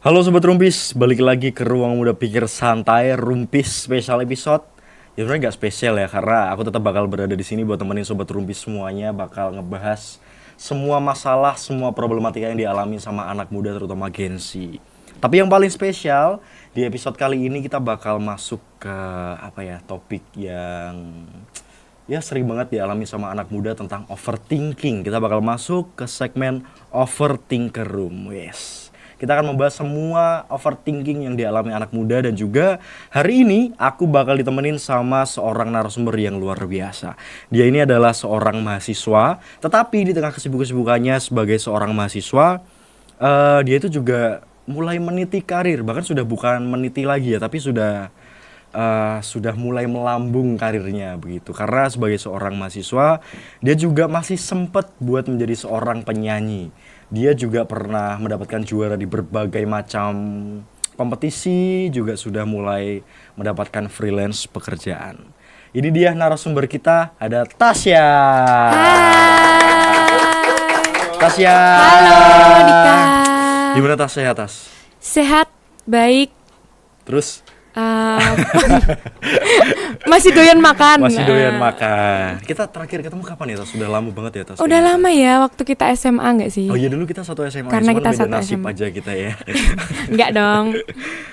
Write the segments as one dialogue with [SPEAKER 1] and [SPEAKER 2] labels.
[SPEAKER 1] Halo Sobat Rumpis, balik lagi ke Ruang Muda Pikir Santai Rumpis Special Episode. Ya sebenarnya gak spesial ya, karena aku tetap bakal berada di sini buat temenin Sobat Rumpis semuanya. Bakal ngebahas semua masalah, semua problematika yang dialami sama anak muda, terutama Gen Z. Tapi yang paling spesial, di episode kali ini kita bakal masuk ke topik yang sering banget dialami sama anak muda tentang overthinking. Kita bakal masuk ke segmen Overthinker Room. Kita akan membahas semua overthinking yang dialami anak muda, dan juga hari ini aku bakal ditemenin sama seorang narasumber yang luar biasa. Dia ini adalah seorang mahasiswa, tetapi di tengah kesibukannya sebagai seorang mahasiswa, dia itu juga mulai meniti karir. Bahkan sudah bukan meniti lagi ya, tapi sudah mulai melambung karirnya begitu. Karena sebagai seorang mahasiswa, dia juga masih sempat buat menjadi seorang penyanyi. Dia juga pernah mendapatkan juara di berbagai macam kompetisi, juga sudah mulai mendapatkan freelance pekerjaan. Ini dia narasumber kita, ada Tasya.
[SPEAKER 2] Hai.
[SPEAKER 1] Tasya.
[SPEAKER 2] Halo Dika.
[SPEAKER 1] Gimana Tas, sehat Tas?
[SPEAKER 2] Sehat, baik.
[SPEAKER 1] Terus?
[SPEAKER 2] Masih doyan makan.
[SPEAKER 1] Masih doyan makan. Kita terakhir ketemu kapan ya Tas? Sudah lama banget ya Tas?
[SPEAKER 2] Udah lama ya, waktu kita SMA nggak sih?
[SPEAKER 1] Oh iya, dulu kita satu SMA.
[SPEAKER 2] Karena
[SPEAKER 1] cuman
[SPEAKER 2] kita
[SPEAKER 1] beda
[SPEAKER 2] satu
[SPEAKER 1] nasib
[SPEAKER 2] SMA.
[SPEAKER 1] aja kita ya.
[SPEAKER 2] Nggak dong.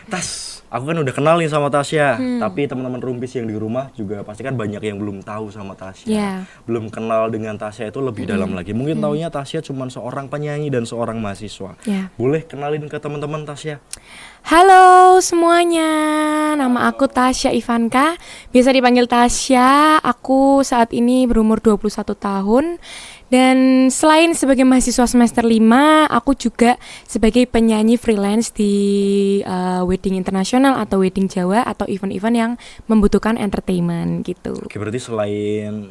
[SPEAKER 1] Tas, aku kan udah kenal nih sama Tasya, tapi teman-teman Rumpis yang di rumah juga pasti kan banyak yang belum tahu sama Tasya.
[SPEAKER 2] Yeah.
[SPEAKER 1] Belum kenal dengan Tasya itu lebih dalam lagi. Mungkin taunya Tasya cuma seorang penyanyi dan seorang mahasiswa.
[SPEAKER 2] Yeah.
[SPEAKER 1] Boleh kenalin ke teman-teman Tasya?
[SPEAKER 2] Halo semuanya, nama aku Tasya Ivanka, biasa dipanggil Tasya. Aku saat ini berumur 21 tahun. Dan selain sebagai mahasiswa semester 5, aku juga sebagai penyanyi freelance di wedding internasional atau wedding Jawa atau event-event yang membutuhkan entertainment gitu.
[SPEAKER 1] Oke, berarti selain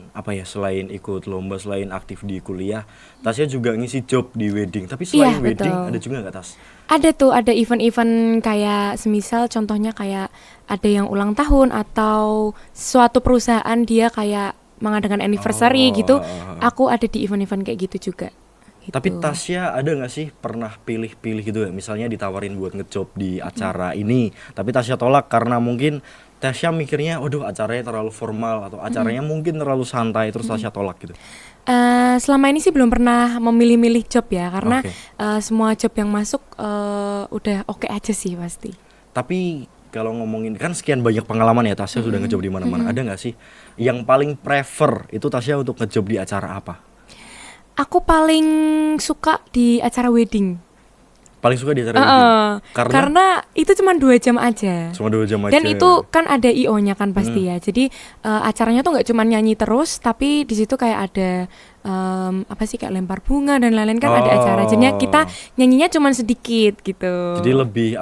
[SPEAKER 1] ikut lomba, selain aktif di kuliah, Tasya juga ngisi job di wedding. Tapi selain wedding,
[SPEAKER 2] betul.
[SPEAKER 1] ada juga nggak Tas?
[SPEAKER 2] Ada tuh, ada event-event kayak semisal contohnya kayak ada yang ulang tahun atau suatu perusahaan dia kayak mengadakan anniversary gitu. Aku ada di event-event kayak gitu juga. Gitu.
[SPEAKER 1] Tapi Tasya ada nggak sih pernah pilih-pilih gitu ya? Misalnya ditawarin buat ngejob di acara ini, tapi Tasya tolak karena mungkin Tasya mikirnya, waduh acaranya terlalu formal atau acaranya mungkin terlalu santai, terus Tasya tolak gitu.
[SPEAKER 2] Selama ini sih belum pernah memilih-milih job ya, karena semua job yang masuk udah oke aja sih pasti.
[SPEAKER 1] Tapi kalau ngomongin kan sekian banyak pengalaman ya Tasya sudah ngejob di mana-mana, ada nggak sih yang paling prefer itu Tasya untuk ngejob di acara apa?
[SPEAKER 2] Aku paling suka di acara wedding.
[SPEAKER 1] Paling suka di acara wedding?
[SPEAKER 2] Karena itu cuma 2 jam aja.
[SPEAKER 1] Cuma 2 jam aja.
[SPEAKER 2] Dan itu kan ada IO-nya kan pasti ya. Jadi acaranya tuh nggak cuma nyanyi terus, tapi di situ kayak ada kayak lempar bunga dan lain-lain kan ada acara. Jadinya kita nyanyinya cuma sedikit gitu.
[SPEAKER 1] Jadi lebih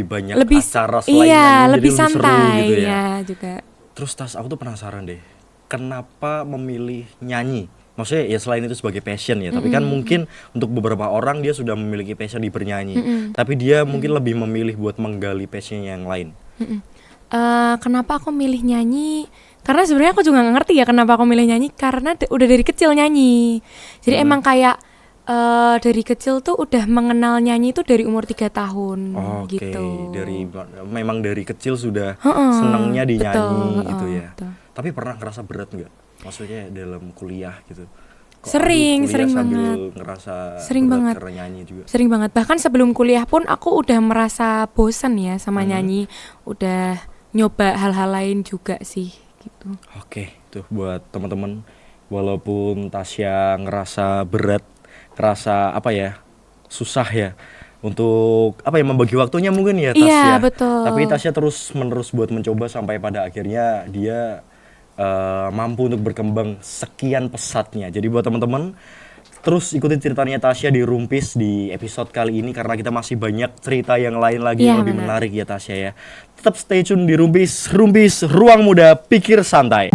[SPEAKER 1] banyak acara selain nyanyi,
[SPEAKER 2] lebih
[SPEAKER 1] jadi
[SPEAKER 2] santai
[SPEAKER 1] lebih seru gitu ya.
[SPEAKER 2] Juga.
[SPEAKER 1] Terus Tas, aku tuh penasaran deh, kenapa memilih nyanyi? Maksudnya ya selain itu sebagai passion ya, tapi kan mungkin untuk beberapa orang dia sudah memiliki passion di bernyanyi, tapi dia mungkin lebih memilih buat menggali passionnya yang lain.
[SPEAKER 2] Kenapa aku milih nyanyi? Karena sebenarnya aku juga nggak ngerti ya kenapa aku milih nyanyi, karena udah dari kecil nyanyi. Jadi emang kayak dari kecil tuh udah mengenal nyanyi itu dari umur 3 tahun gitu.
[SPEAKER 1] Memang dari kecil sudah senangnya di nyanyi gitu ya.
[SPEAKER 2] Betul.
[SPEAKER 1] Tapi pernah ngerasa berat nggak? Maksudnya dalam kuliah gitu.
[SPEAKER 2] Sering
[SPEAKER 1] sambil
[SPEAKER 2] banget.
[SPEAKER 1] Ngerasa
[SPEAKER 2] Sering
[SPEAKER 1] berat
[SPEAKER 2] banget.
[SPEAKER 1] karena nyanyi juga.
[SPEAKER 2] Sering banget. Bahkan sebelum kuliah pun aku udah merasa bosan ya sama nyanyi. Udah nyoba hal-hal lain juga sih gitu.
[SPEAKER 1] Oke, tuh buat teman-teman, walaupun Tasya ngerasa berat, ngerasa susah ya untuk membagi waktunya mungkin ya Tasya.
[SPEAKER 2] Iya, betul.
[SPEAKER 1] Tapi Tasya terus menerus buat mencoba sampai pada akhirnya dia mampu untuk berkembang sekian pesatnya. Jadi buat teman-teman, terus ikutin ceritanya Tasya di Rumpis di episode kali ini, karena kita masih banyak cerita yang lain lagi yang lebih menarik ya Tasya ya. Tetap stay tune di Rumpis, Ruang Muda Pikir Santai.